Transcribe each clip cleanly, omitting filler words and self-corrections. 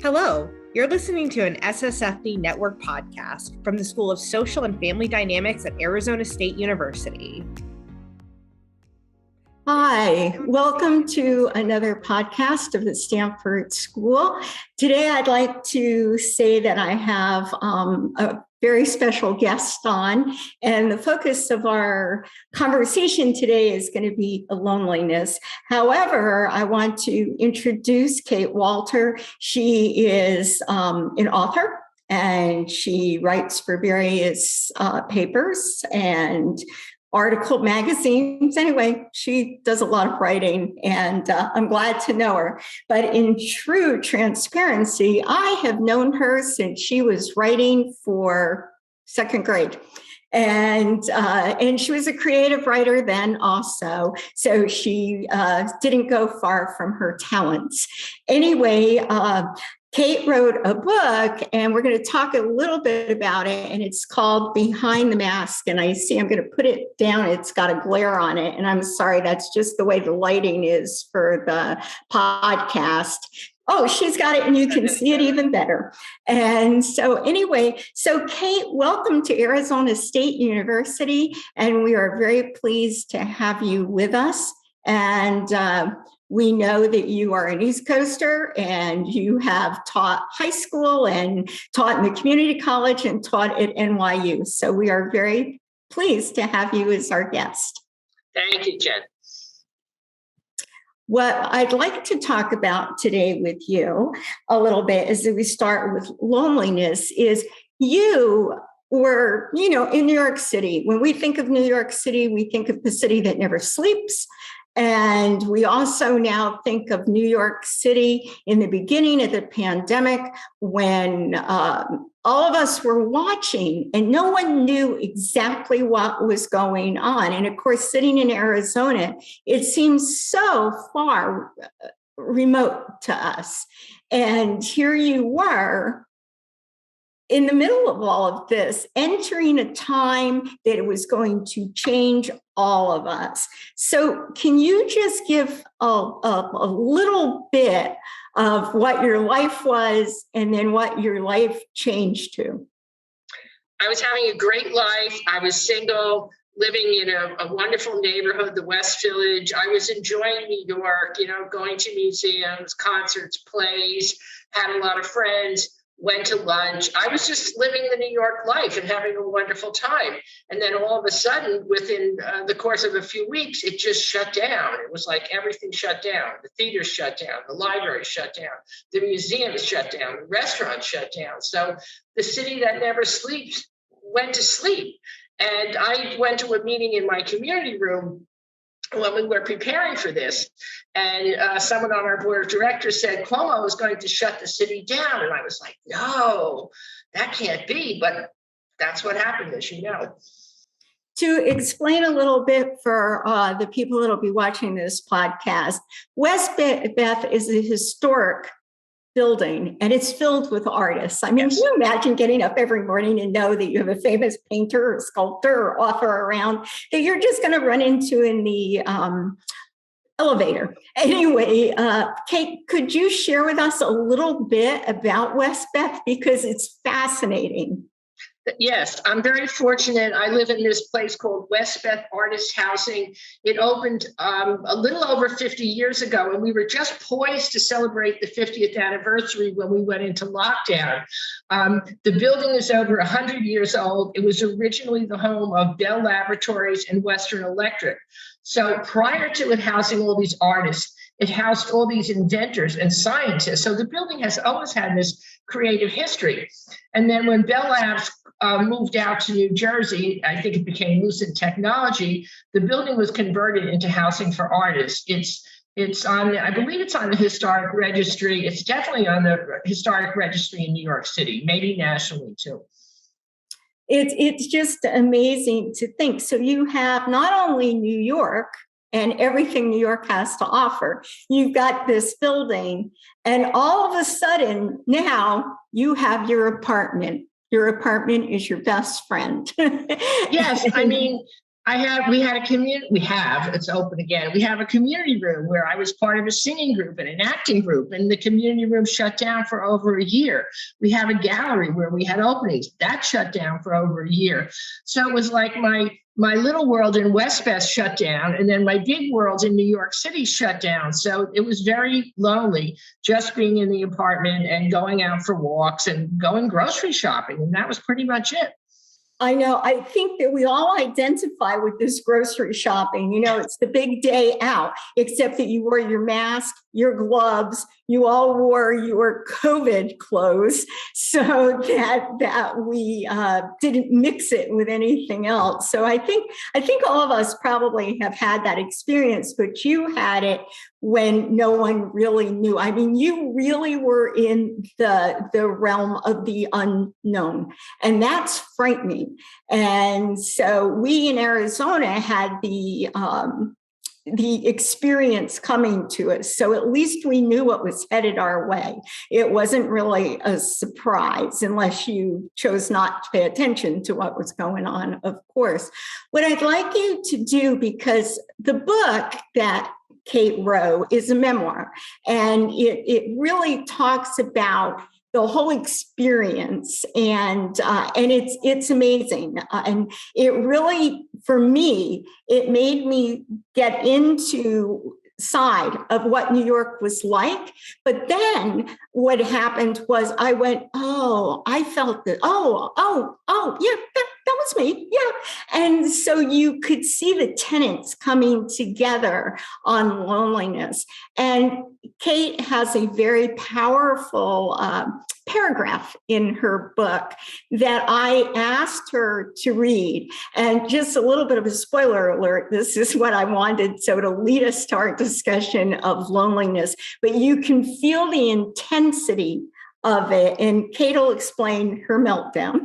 Hello, you're listening to an SSFD Network podcast from the School of Social and Family Dynamics at Arizona State University. Hi, welcome to another podcast of the Stanford School. Today, I'd like to say that I have a very special guest on, and the focus of our conversation today is going to be loneliness. However, I want to introduce Kate Walter. She is an author, and she writes for various papers and article magazines. Anyway, she does a lot of writing, and I'm glad to know her. But in true transparency, I have known her since she was writing for second grade. And she was a creative writer then also. So she didn't go far from her talents. Anyway, Kate wrote a book, and we're going to talk a little bit about it, and it's called Behind the Mask. And I see I'm going to put it down. It's got a glare on it, and I'm sorry, that's just the way the lighting is for the podcast. Oh, she's got it, and you can see it even better. And so anyway, so Kate, welcome to Arizona State University, and we are very pleased to have you with us. And we know that you are an East Coaster, and you have taught high school and taught in the community college and taught at NYU. So we are very pleased to have you as our guest. Thank you, Jen. What I'd like to talk about today with you a little bit as we start with loneliness is you were, in New York City. When we think of New York City, we think of the city that never sleeps. And we also now think of New York City in the beginning of the pandemic when all of us were watching and no one knew exactly what was going on. And of course, sitting in Arizona, it seems so far remote to us. And here you were in the middle of all of this, entering a time that it was going to change all of us. So can you just give a little bit of what your life was and then what your life changed to? I was having a great life. I was single, living in a wonderful neighborhood, the West Village. I was enjoying New York, going to museums, concerts, plays, had a lot of friends. Went to lunch. I was just living the New York life and having a wonderful time. And then all of a sudden, within the course of a few weeks, it just shut down. It was like everything shut down. The theaters shut down. The library shut down. The museums shut down. The restaurants shut down. So the city that never sleeps went to sleep. And I went to a meeting in my community room when we were preparing for this, and someone on our board of directors said Cuomo is going to shut the city down. And I was like, no, that can't be. But that's what happened, as you know. To explain a little bit for the people that will be watching this podcast, West Beth is a historic building, and it's filled with artists. I mean, yes. Can you imagine getting up every morning and know that you have a famous painter or sculptor or author around that you're just going to run into in the elevator? Anyway, Kate, could you share with us a little bit about West Beth? Because it's fascinating. Yes, I'm very fortunate. I live in this place called West Beth Artist Housing. It opened a little over 50 years ago, and we were just poised to celebrate the 50th anniversary when we went into lockdown. The building is over 100 years old. It was originally the home of Bell Laboratories and Western Electric. So prior to it housing all these artists, it housed all these inventors and scientists. So the building has always had this creative history. And then when Bell Labs moved out to New Jersey, I think it became Lucent Technology, the building was converted into housing for artists. It's on, I believe it's on the historic registry. It's definitely on the historic registry in New York City, maybe nationally too. It's just amazing to think. So you have not only New York and everything New York has to offer, you've got this building, and all of a sudden now you have your apartment. Your apartment is your best friend. Yes, I mean, It's open again. We have a community room where I was part of a singing group and an acting group, and the community room shut down for over a year. We have a gallery where we had openings that shut down for over a year. So it was like my little world in Westbeth shut down, and then my big world in New York City shut down. So it was very lonely just being in the apartment and going out for walks and going grocery shopping. And that was pretty much it. I know. I think that we all identify with this grocery shopping. It's the big day out, except that you wore your mask, your gloves, you all wore your COVID clothes so that we didn't mix it with anything else. So I think all of us probably have had that experience, but you had it when no one really knew. I mean, you really were in the realm of the unknown, and that's frightening. And so we in Arizona had the experience coming to us. So at least we knew what was headed our way. It wasn't really a surprise unless you chose not to pay attention to what was going on, of course. What I'd like you to do, because the book that Kate wrote is a memoir, and it really talks about the whole experience, and it's amazing. And it really, for me, it made me get into side of what New York was like. But then what happened was I went, oh, I felt that, yeah, that was me. Yeah. And so you could see the tenets coming together on loneliness. And Kate has a very powerful paragraph in her book that I asked her to read. And just a little bit of a spoiler alert, this is what I wanted. So to lead us to our discussion of loneliness, but you can feel the intensity of it. And Kate will explain her meltdown.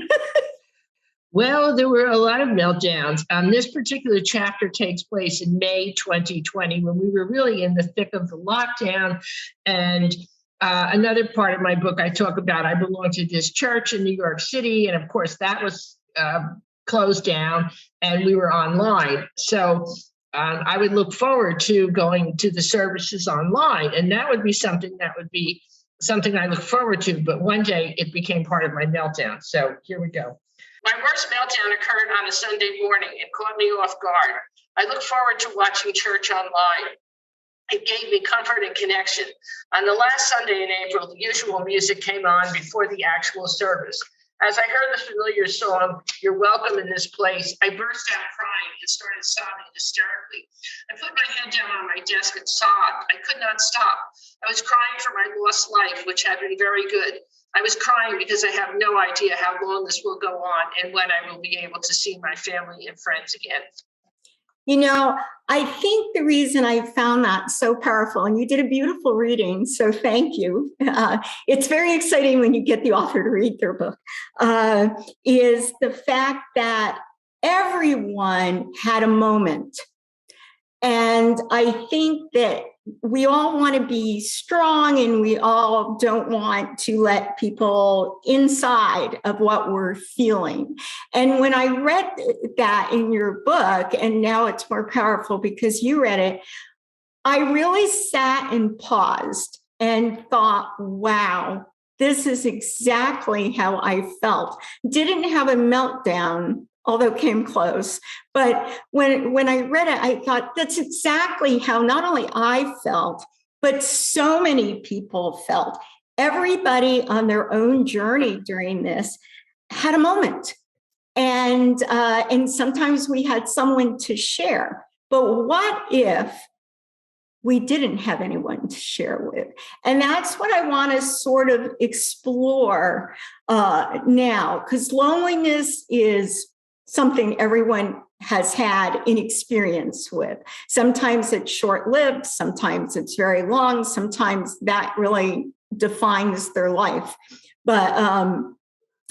Well, there were a lot of meltdowns. This particular chapter takes place in May 2020, when we were really in the thick of the lockdown. And another part of my book, I talk about, I belong to this church in New York City. And of course, that was closed down and we were online. So I would look forward to going to the services online. And that would be something I look forward to. But one day it became part of my meltdown. So here we go. My worst meltdown occurred on a Sunday morning. It caught me off guard. I look forward to watching church online. It gave me comfort and connection. On the last Sunday in April, the usual music came on before the actual service. As I heard the familiar song, "You're Welcome in This Place," I burst out crying and started sobbing hysterically. I put my head down on my desk and sobbed. I could not stop. I was crying for my lost life, which had been very good. I was crying because I have no idea how long this will go on and when I will be able to see my family and friends again. I think the reason I found that so powerful, and you did a beautiful reading, so thank you. It's very exciting when you get the author to read their book, is the fact that everyone had a moment. And I think that we all want to be strong and we all don't want to let people inside of what we're feeling. And when I read that in your book, and now it's more powerful because you read it, I really sat and paused and thought, wow, this is exactly how I felt. Didn't have a meltdown, although it came close. But when I read it, I thought that's exactly how not only I felt, but so many people felt. Everybody on their own journey during this had a moment. And sometimes we had someone to share. But what if we didn't have anyone to share with? And that's what I want to sort of explore now, because loneliness is something everyone has had an experience with. Sometimes it's short-lived, sometimes it's very long, sometimes that really defines their life. But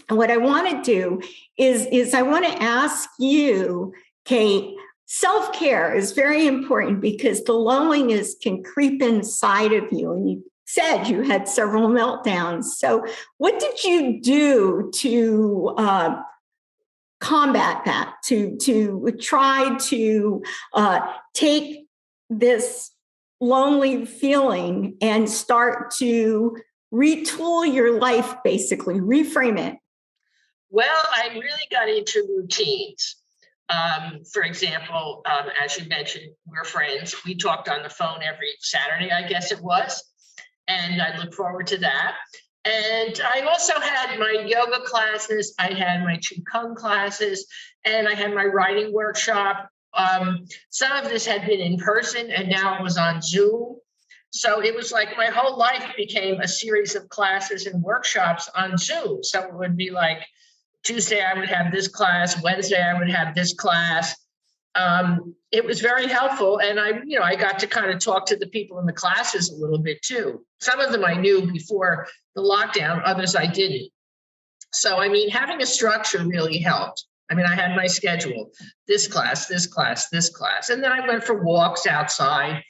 what I want to do is I want to ask you, Kate, self-care is very important because the loneliness can creep inside of you. And you said you had several meltdowns. So what did you do to combat that, to try to take this lonely feeling and start to retool your life, basically reframe it? Well, I really got into routines. For example, as you mentioned, we're friends. We talked on the phone every Saturday, I guess it was, and I look forward to that. And I also had my yoga classes, I had my Qigong classes, and I had my writing workshop. Some of this had been in person, and now it was on Zoom. So it was like my whole life became a series of classes and workshops on Zoom. So it would be like Tuesday, I would have this class. Wednesday, I would have this class. It was very helpful. And I got to kind of talk to the people in the classes a little bit too. Some of them I knew before the lockdown, others I didn't. So, having a structure really helped. I had my schedule, this class, this class, this class. And then I went for walks outside.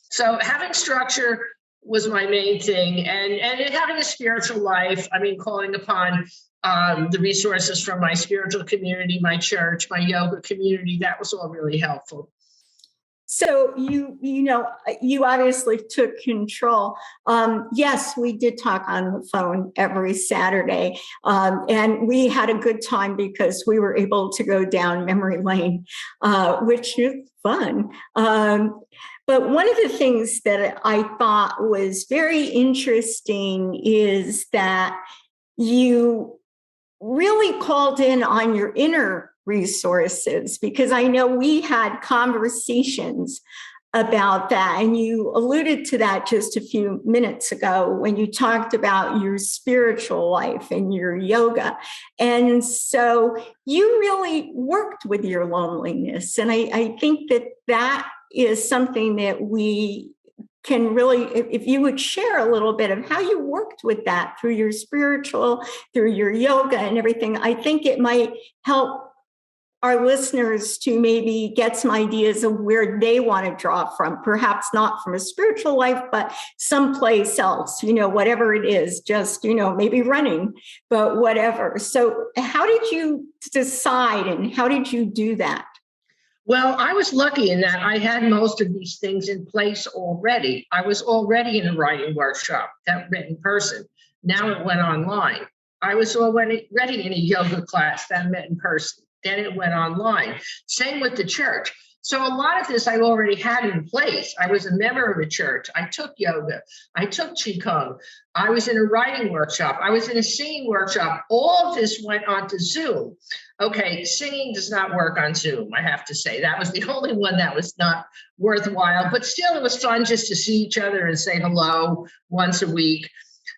So having structure was my main thing. And having a spiritual life, calling upon the resources from my spiritual community, my church, my yoga community, that was all really helpful. So you obviously took control. Yes, we did talk on the phone every Saturday, and we had a good time because we were able to go down memory lane, which is fun. But one of the things that I thought was very interesting is that you really called in on your inner resources, because I know we had conversations about that. And you alluded to that just a few minutes ago when you talked about your spiritual life and your yoga. And so you really worked with your loneliness. And I think that is something that we can really, if you would share a little bit of how you worked with that through your spiritual, through your yoga and everything, I think it might help our listeners to maybe get some ideas of where they want to draw from, perhaps not from a spiritual life, but someplace else, whatever it is, just, maybe running, but whatever. So how did you decide and how did you do that? Well, I was lucky in that I had most of these things in place already. I was already in a writing workshop that went in person. Now it went online. I was already in a yoga class that met in person. Then it went online. Same with the church. So a lot of this I already had in place. I was a member of a church. I took yoga. I took Qigong. I was in a writing workshop. I was in a singing workshop. All of this went onto Zoom. Okay, singing does not work on Zoom, I have to say. That was the only one that was not worthwhile. But still, it was fun just to see each other and say hello once a week.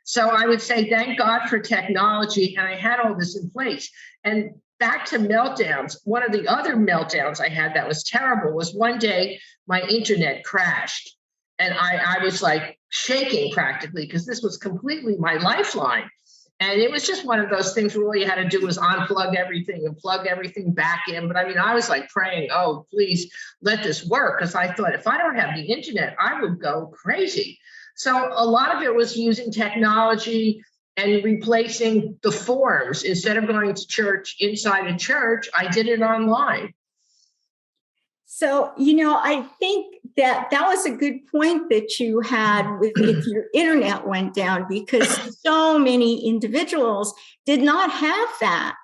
So I would say, thank God for technology. And I had all this in place. And back to meltdowns, one of the other meltdowns I had that was terrible was one day my internet crashed. And I was like shaking practically because this was completely my lifeline. And it was just one of those things where all you had to do was unplug everything and plug everything back in. But I was like praying, oh, please let this work. Because I thought if I don't have the internet, I would go crazy. So a lot of it was using technology and replacing the forms. Instead of going to church inside a church, I did it online. So, I think that was a good point that you had with if your internet went down, because so many individuals did not have that.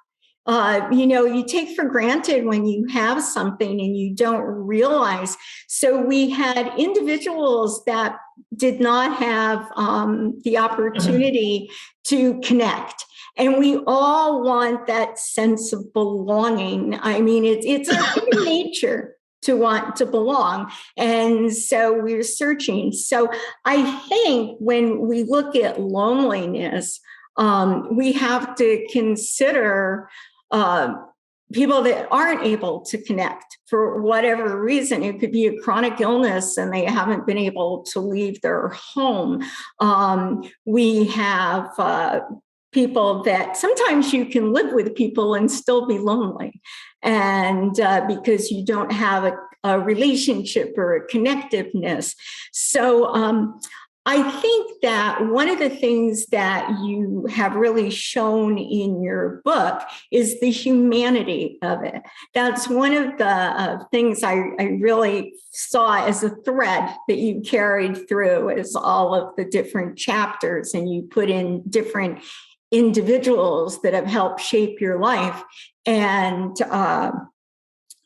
You take for granted when you have something and you don't realize. So we had individuals that did not have the opportunity to connect. And we all want that sense of belonging. It's our human nature to want to belong. And so we're searching. So I think when we look at loneliness, we have to consider people that aren't able to connect for whatever reason. It could be a chronic illness and they haven't been able to leave their home. We have people that sometimes you can live with people and still be lonely, and because you don't have a relationship or a connectiveness. So I think that one of the things that you have really shown in your book is the humanity of it. That's one of the things I really saw as a thread that you carried through as all of the different chapters, and you put in different individuals that have helped shape your life. And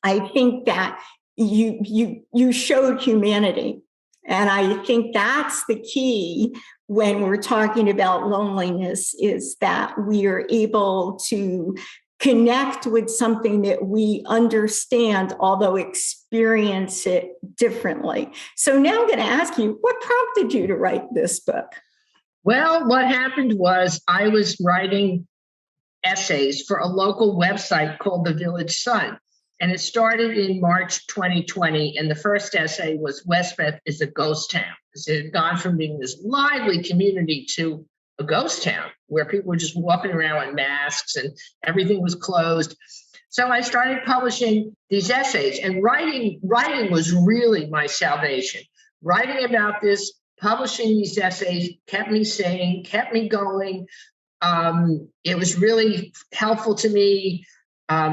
I think that you showed humanity. And I think that's the key when we're talking about loneliness, is that we are able to connect with something that we understand, although experience it differently. So now I'm going to ask you, what prompted you to write this book? Well, what happened was I was writing essays for a local website called The Village Sun. And it started in March 2020. And the first essay was Westbeth is a ghost town, because it had gone from being this lively community to a ghost town where people were just walking around with masks and everything was closed. So I started publishing these essays, and writing was really my salvation. Writing about this, publishing these essays kept me sane, kept me going. It was really helpful to me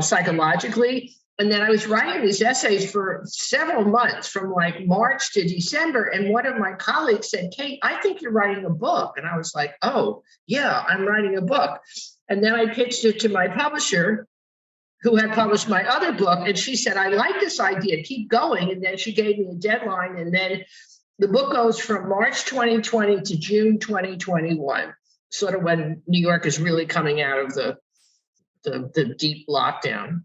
psychologically. And then I was writing these essays for several months, from like March to December. And one of my colleagues said, Kate, I think you're writing a book. And I was like, oh, yeah, I'm writing a book. And then I pitched it to my publisher, who had published my other book. And she said, I like this idea, keep going. And then she gave me a deadline. And then the book goes from March 2020 to June 2021, sort of when New York is really coming out of the deep lockdown.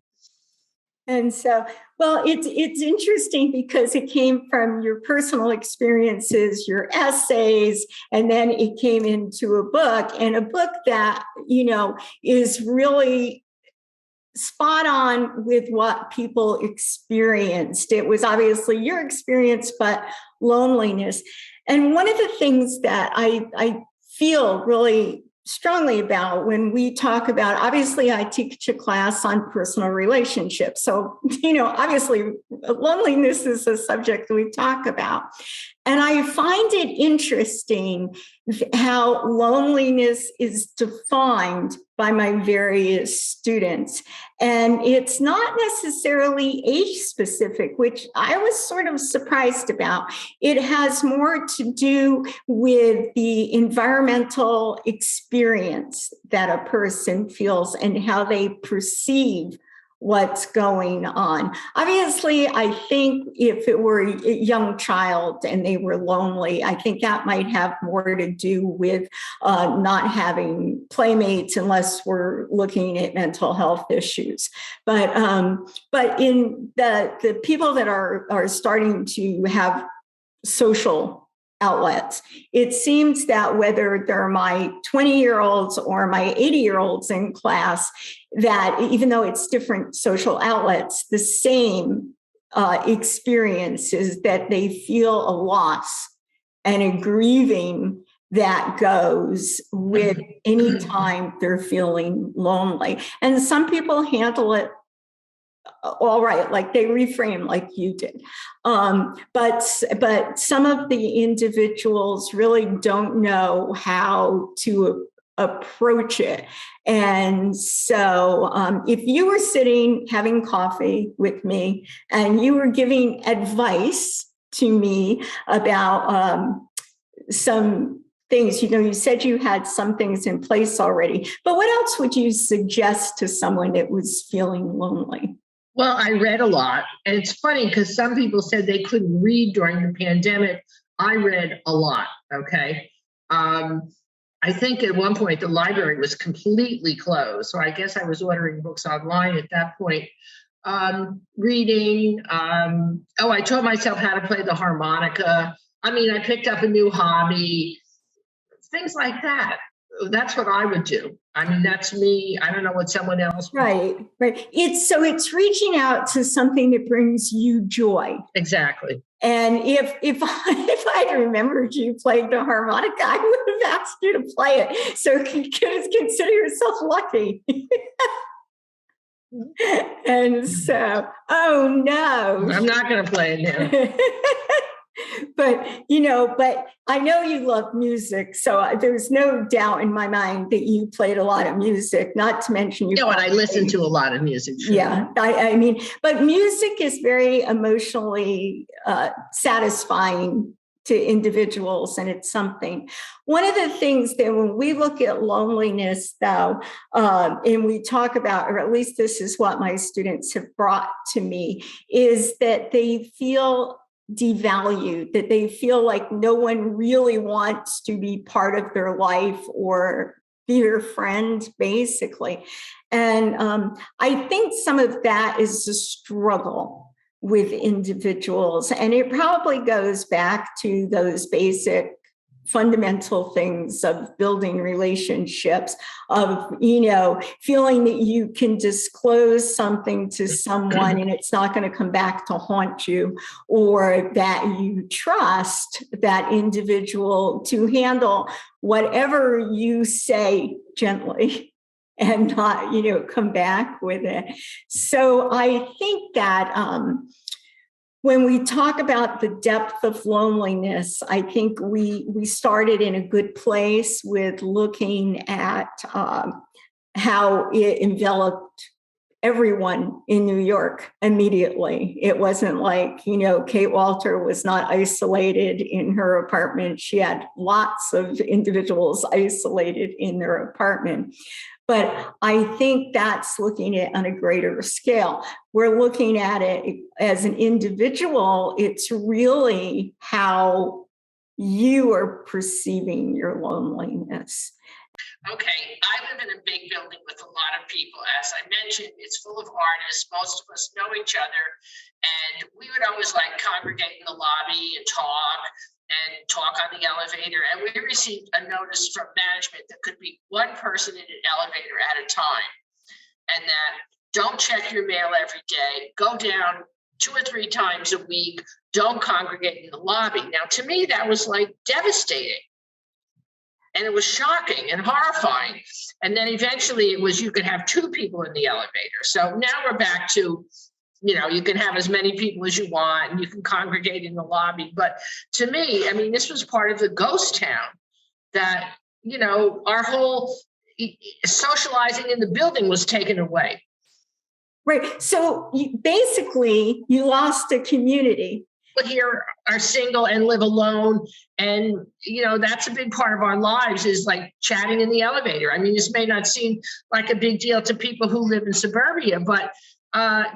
And so, well, it's interesting because it came from your personal experiences, your essays, and then it came into a book, and a book that, is really spot on with what people experienced. It was obviously your experience, but loneliness. And one of the things that I feel really strongly about when we talk about, obviously I teach a class on personal relationships. So, obviously loneliness is a subject that we talk about. And I find it interesting how loneliness is defined by my various students. And it's not necessarily age specific, which I was sort of surprised about. It has more to do with the environmental experience that a person feels and how they perceive what's going on. Obviously, I think if it were a young child and they were lonely, I think that might have more to do with not having playmates, unless we're looking at mental health issues. But in the people that are starting to have social outlets, it seems that whether they're my 20-year-olds or my 80-year-olds in class, that even though it's different social outlets, the same experience is that they feel a loss and a grieving that goes with any time they're feeling lonely. And some people handle it all right, like they reframe like you did. But some of the individuals really don't know how to approach it. And so if you were sitting having coffee with me and you were giving advice to me about some things, you said you had some things in place already, but what else would you suggest to someone that was feeling lonely? Well, I read a lot. And it's funny because some people said they couldn't read during the pandemic. I read a lot. Okay. I think at one point the library was completely closed. So I guess I was ordering books online at that point. Reading. I taught myself how to play the harmonica. I picked up a new hobby, things like that. That's what I would do. That's me. I don't know what someone else would do. Right. It's reaching out to something that brings you joy. Exactly. And if I remembered you played the harmonica, I would have asked you to play it. So consider yourself lucky. And so, oh no. I'm not going to play it now. but I know you love music, so there's no doubt in my mind that you played a lot of music, not to mention and I listen to a lot of music. Sure. Yeah, I mean, but music is very emotionally satisfying to individuals, and it's something. One of the things that when we look at loneliness, though, and we talk about, or at least this is what my students have brought to me, is that they feel devalued, that they feel like no one really wants to be part of their life or be their friend, basically. And I think some of that is a struggle with individuals. And it probably goes back to those basic fundamental things of building relationships, of, feeling that you can disclose something to someone and it's not going to come back to haunt you, or that you trust that individual to handle whatever you say gently and not, come back with it. So I think that when we talk about the depth of loneliness, I think we started in a good place with looking at how it enveloped everyone in New York immediately. It wasn't like, Kate Walter was not isolated in her apartment. She had lots of individuals isolated in their apartment. But I think that's looking at it on a greater scale. We're looking at it as an individual. It's really how you are perceiving your loneliness. Okay, I live in a big building with a lot of people. As I mentioned, it's full of artists. Most of us know each other. And we would always congregate in the lobby and talk on the elevator. And we received a notice from management that could be one person in an elevator at a time. And that don't check your mail every day. Go down 2 or 3 times a week. Don't congregate in the lobby. Now, to me, that was devastating. And it was shocking and horrifying. And then eventually it was you could have 2 people in the elevator. So now we're back to, you can have as many people as you want and you can congregate in the lobby. But to me, this was part of the ghost town that, our whole socializing in the building was taken away. Right. So basically you lost a community. Here are single and live alone. And, that's a big part of our lives is chatting in the elevator. This may not seem like a big deal to people who live in suburbia, but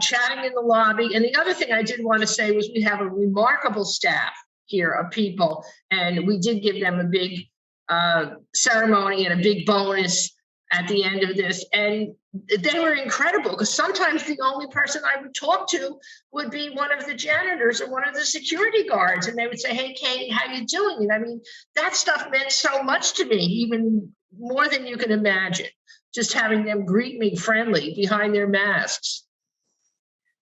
chatting in the lobby. And the other thing I did want to say was we have a remarkable staff here of people, and we did give them a big ceremony and a big bonus at the end of this. And they were incredible because sometimes the only person I would talk to would be one of the janitors or one of the security guards. And they would say, "Hey, Katie, how you doing?" And that stuff meant so much to me, even more than you can imagine, just having them greet me friendly behind their masks.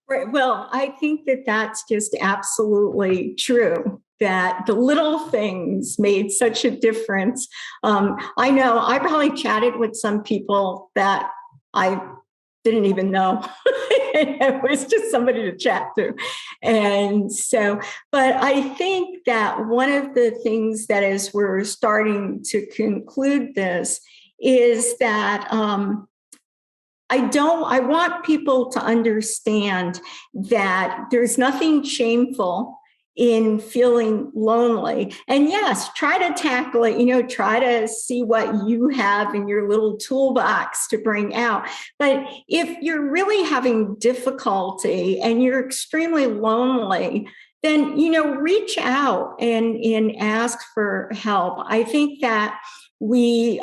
Right. Well, I think that that's just absolutely true, that the little things made such a difference. I know I probably chatted with some people that I didn't even know. It was just somebody to chat to. And so, but I think that one of the things that as we're starting to conclude this is that I want people to understand that there's nothing shameful in feeling lonely. And yes, try to tackle it, try to see what you have in your little toolbox to bring out. But if you're really having difficulty and you're extremely lonely, then, reach out and ask for help. I think that we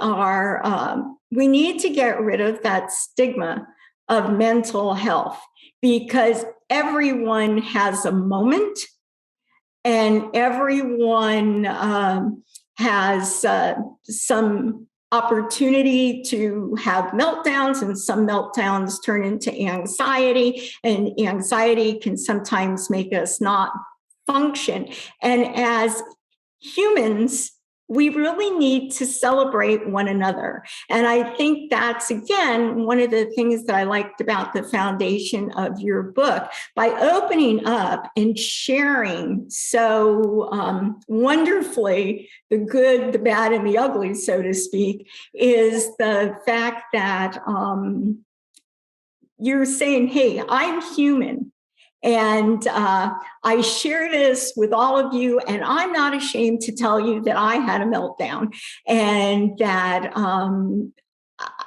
need to get rid of that stigma of mental health, because everyone has a moment and everyone has some opportunity to have meltdowns, and some meltdowns turn into anxiety, and anxiety can sometimes make us not function. And as humans, we really need to celebrate one another. And I think that's, again, one of the things that I liked about the foundation of your book. By opening up and sharing so wonderfully the good, the bad, and the ugly, so to speak, is the fact that you're saying, hey, I'm human. And I share this with all of you, and I'm not ashamed to tell you that I had a meltdown, and that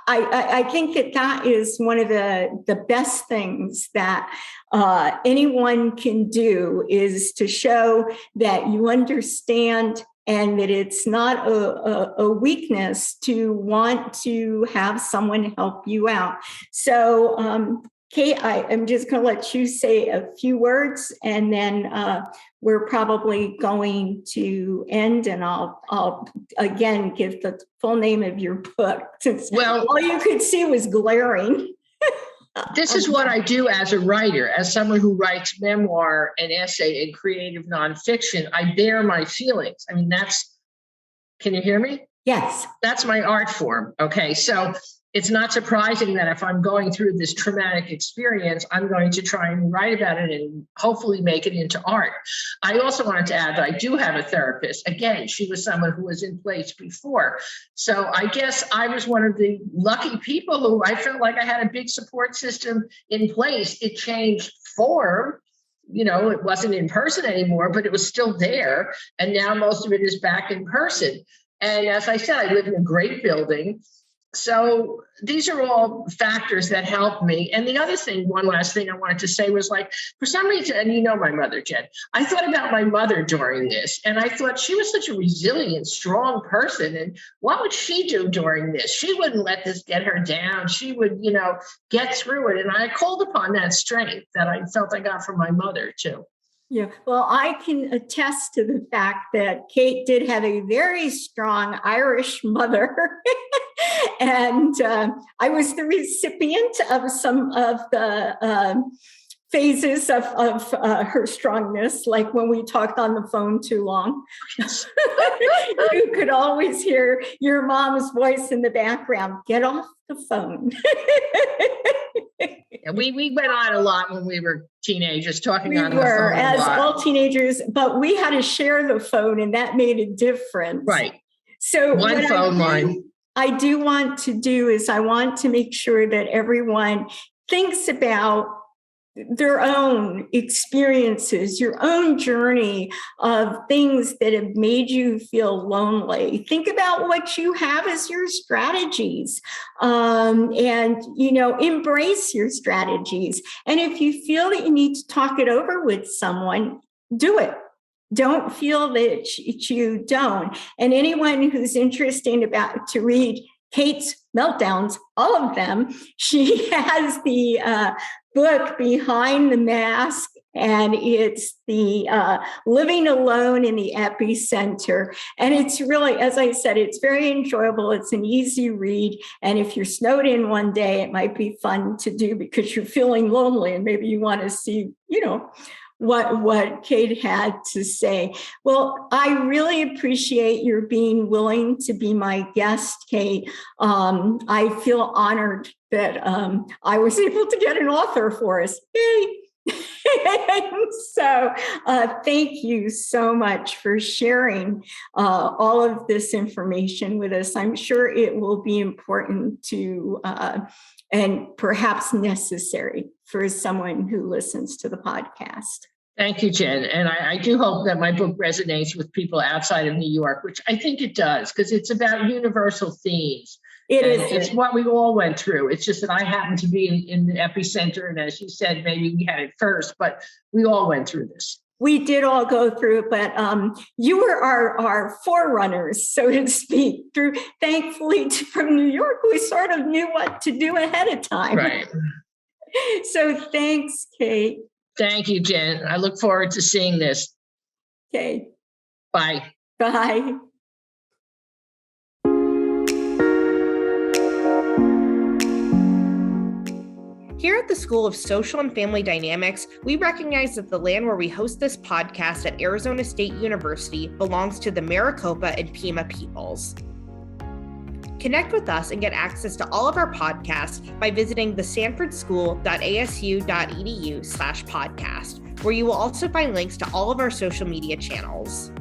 I think that is one of the best things that anyone can do, is to show that you understand and that it's not a weakness to want to have someone help you out. So, Kate, I'm just going to let you say a few words, and then we're probably going to end, and I'll again give the full name of your book, since all you could see was glaring. This is what I do as a writer, as someone who writes memoir and essay and creative nonfiction. I bear my feelings. I mean, can you hear me? Yes. That's my art form. Okay. So it's not surprising that if I'm going through this traumatic experience, I'm going to try and write about it and hopefully make it into art. I also wanted to add that I do have a therapist. Again, she was someone who was in place before. So I guess I was one of the lucky people who I felt like I had a big support system in place. It changed form. It wasn't in person anymore, but it was still there. And now most of it is back in person. And as I said, I live in a great building. So these are all factors that help me. And the other thing, one last thing I wanted to say was, like, for some reason, and you know my mother, Jen, I thought about my mother during this, and I thought she was such a resilient, strong person. And what would she do during this? She wouldn't let this get her down. She would, get through it. And I called upon that strength that I felt I got from my mother too. Yeah, well, I can attest to the fact that Kate did have a very strong Irish mother. And I was the recipient of some of the phases of her strongness, like when we talked on the phone too long. You could always hear your mom's voice in the background, get off the phone. Yeah, we went on a lot when we were teenagers, talking on the phone. We were, as all teenagers, but we had to share the phone, and that made a difference. Right. So one phone line. I do want to do is I want to make sure that everyone thinks about their own experiences, your own journey of things that have made you feel lonely. Think about what you have as your strategies, and embrace your strategies. And if you feel that you need to talk it over with someone, do it. Don't feel that you don't. And anyone who's interested about to read Kate's meltdowns, all of them, she has the book Behind the Mask, and it's the Living Alone in the Epicenter. And it's really, as I said, it's very enjoyable. It's an easy read. And if you're snowed in one day, it might be fun to do because you're feeling lonely and maybe you want to see, what Kate had to say. Well, I really appreciate your being willing to be my guest, Kate. I feel honored that I was able to get an author for us. Yay! So thank you so much for sharing all of this information with us. I'm sure it will be important to and perhaps necessary for someone who listens to the podcast. Thank you, Jen. And I do hope that my book resonates with people outside of New York, which I think it does, because it's about universal themes. It's what we all went through. It's just that I happened to be in the epicenter. And as you said, maybe we had it first, but we all went through this. We did all go through it, but you were our forerunners, so to speak. Thankfully, from New York, we sort of knew what to do ahead of time. Right. So thanks, Kate. Thank you, Jen. I look forward to seeing this. Okay. Bye. Bye. Here at the School of Social and Family Dynamics, we recognize that the land where we host this podcast at Arizona State University belongs to the Maricopa and Pima peoples. Connect with us and get access to all of our podcasts by visiting thesanfordschool.asu.edu/podcast, where you will also find links to all of our social media channels.